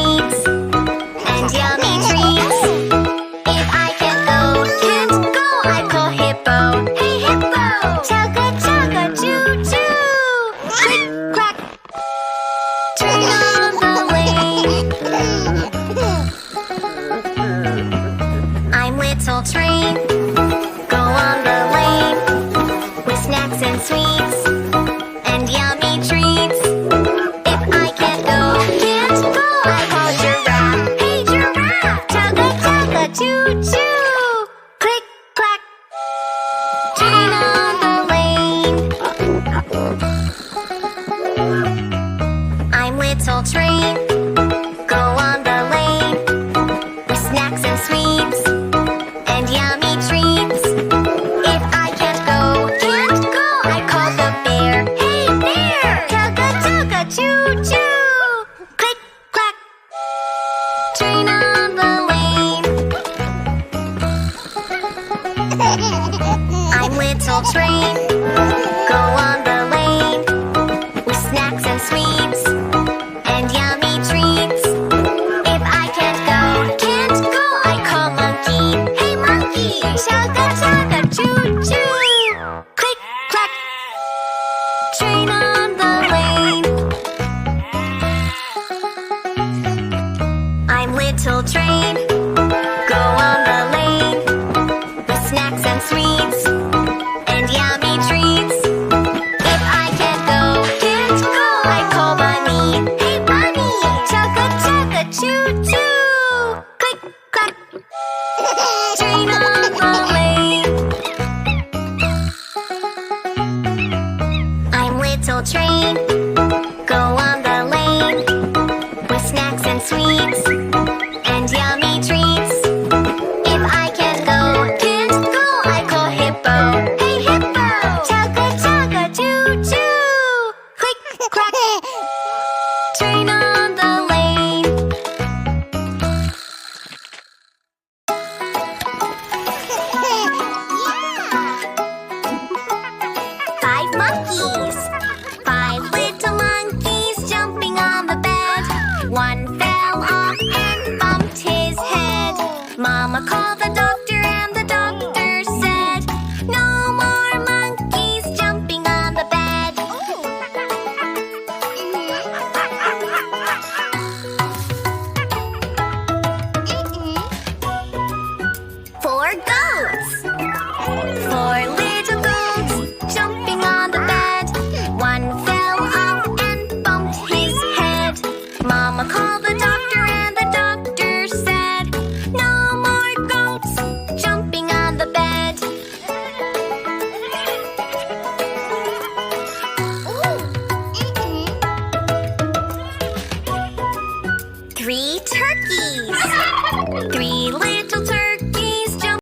sweets and yummy treats. If I can't go, I call hippo. Hey hippo! Chugga chugga choo choo! Click clack! Turn on the lane. I'm little train. Go on the lane with snacks and sweets and yummy treats. If I can't go, I call giraffe. Hey giraffe! Chugga chugga choo choo! Click clack! Train on the lane. I'm little train. Go on the lane with snacks and sweets and yummy treats. If I can't go, I call the bear. Hey bear! Chugga chugga choo choo! Click clack! Train on the lane. I'm little train. Go on the lane with snacks and sweets and yummy treats. If I can't go, I call monkey. Hey monkey! Chugga chugga choo choo! Click clack! Train on the lane. I'm little train.